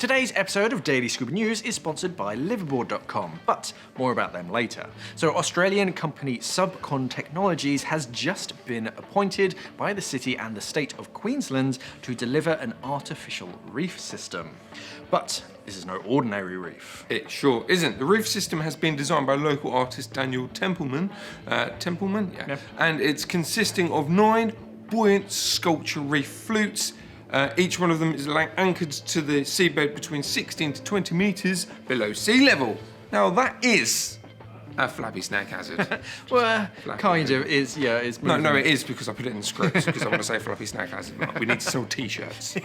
Today's episode of Daily Scuba News is sponsored by liveaboard.com, but more about them later. So Australian company Subcon Technologies has just been appointed by the city and the state of Queensland to deliver an artificial reef system. But this is no ordinary reef. It sure isn't. The reef system has been designed by local artist Daniel Templeman, and it's consisting of 9 buoyant sculpture reef flutes. Each one of them is anchored to the seabed between 16 to 20 metres below sea level. Now that is a flappy snack hazard. Well, kind of is, yeah. It's no, it is because I put it in the script because I want to say flappy snack hazard. We need to sell t-shirts.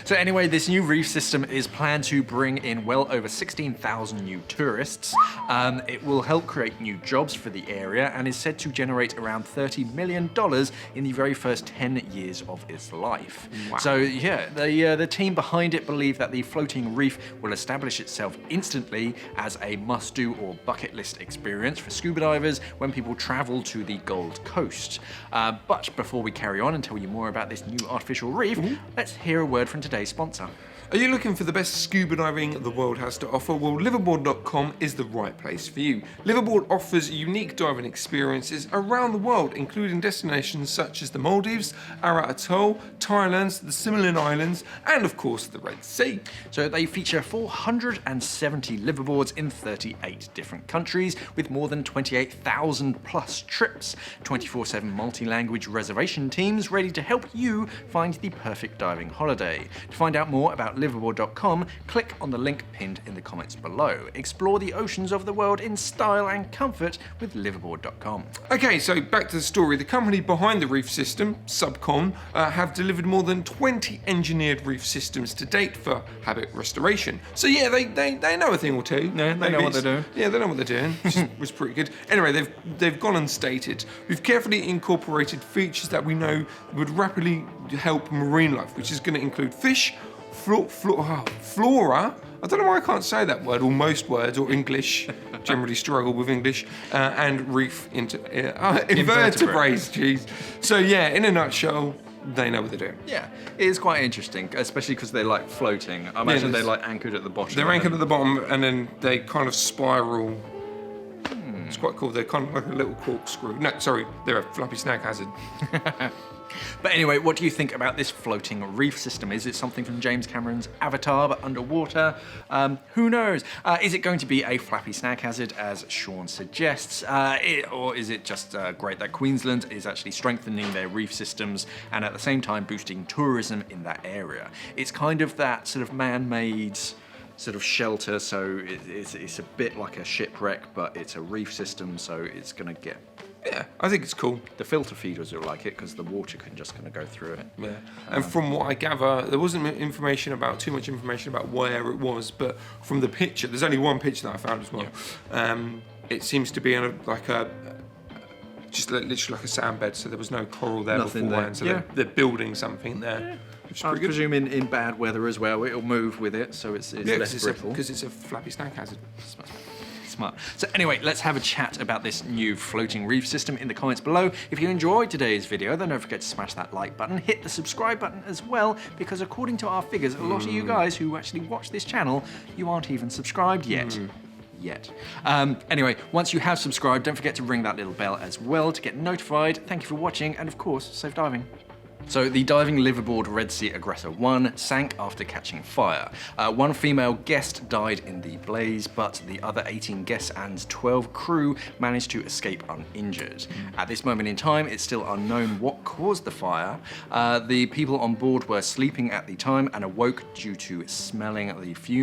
So anyway, this new reef system is planned to bring in well over 16,000 new tourists. It will help create new jobs for the area and is said to generate around $30 million in the very first 10 years of its life. Wow. So yeah, the team behind it believe that the floating reef will establish itself instantly as a must-do or bucket list experience for scuba divers when people travel to the Gold Coast. But before we carry on and tell you more about this new artificial reef, let's hear a word from today's sponsor. Are you looking for the best scuba diving the world has to offer? Well, liveaboard.com is the right place for you. Liveaboard offers unique diving experiences around the world, including destinations such as the Maldives, Ara Atoll, Thailand, the Similin Islands, and of course the Red Sea. So they feature 470 liveaboards in 38 different countries with more than 28,000 plus trips, 24/7 multi-language reservation teams ready to help you find the perfect diving holiday. To find out more about liveaboard.com, click on the link pinned in the comments below. Explore the oceans of the world in style and comfort with liveaboard.com. Okay, so back to the story. The company behind the reef system, Subcon, have delivered more than 20 engineered reef systems to date for habit restoration. So yeah, they know a thing or two. Yeah, they know what they're doing. Yeah, they know what they're doing, which was pretty good. Anyway, they've gone and stated, we've carefully incorporated features that we know would rapidly help marine life, which is going to include fish, flora. I don't know why I can't say that word, or most words, or English. Generally struggle with English. And reef invertebrates, jeez. So yeah, in a nutshell, they know what they're doing. Yeah, it is quite interesting, especially because they're like floating. I imagine they're like anchored at the bottom. They're anchored at the bottom and then they kind of spiral. It's quite cool. They're kind of like a little corkscrew. No, sorry, they're a flappy snack hazard. But anyway, what do you think about this floating reef system? Is it something from James Cameron's Avatar, but underwater? Who knows? Is it going to be a flappy snack hazard, as Shaun suggests? Or is it just great that Queensland is actually strengthening their reef systems and at the same time boosting tourism in that area? It's kind of that sort of man-made sort of shelter, so it's a bit like a shipwreck, but it's a reef system, so it's going to get... Yeah, I think it's cool. The filter feeders will like it because the water can just kind of go through it. Yeah, and from what I gather, there wasn't too much information about where it was, but from the picture, there's only one picture that I found as well. Yeah. It seems to be on just literally like a sand bed, so there was no coral there beforehand. So they're building something there. Yeah. I presume in bad weather as well, it'll move with it, so it's less brittle. Because it's a flappy snack hazard. Smart. So anyway, let's have a chat about this new floating reef system in the comments below. If you enjoyed today's video, then don't forget to smash that like button, hit the subscribe button as well, because according to our figures, a lot of you guys who actually watch this channel, you aren't even subscribed yet. Anyway, once you have subscribed, don't forget to ring that little bell as well to get notified. Thank you for watching, and of course, safe diving. So the diving liveaboard Red Sea Aggressor 1 sank after catching fire. One female guest died in the blaze, but the other 18 guests and 12 crew managed to escape uninjured. At this moment in time, it's still unknown what caused the fire. The people on board were sleeping at the time and awoke due to smelling the fumes.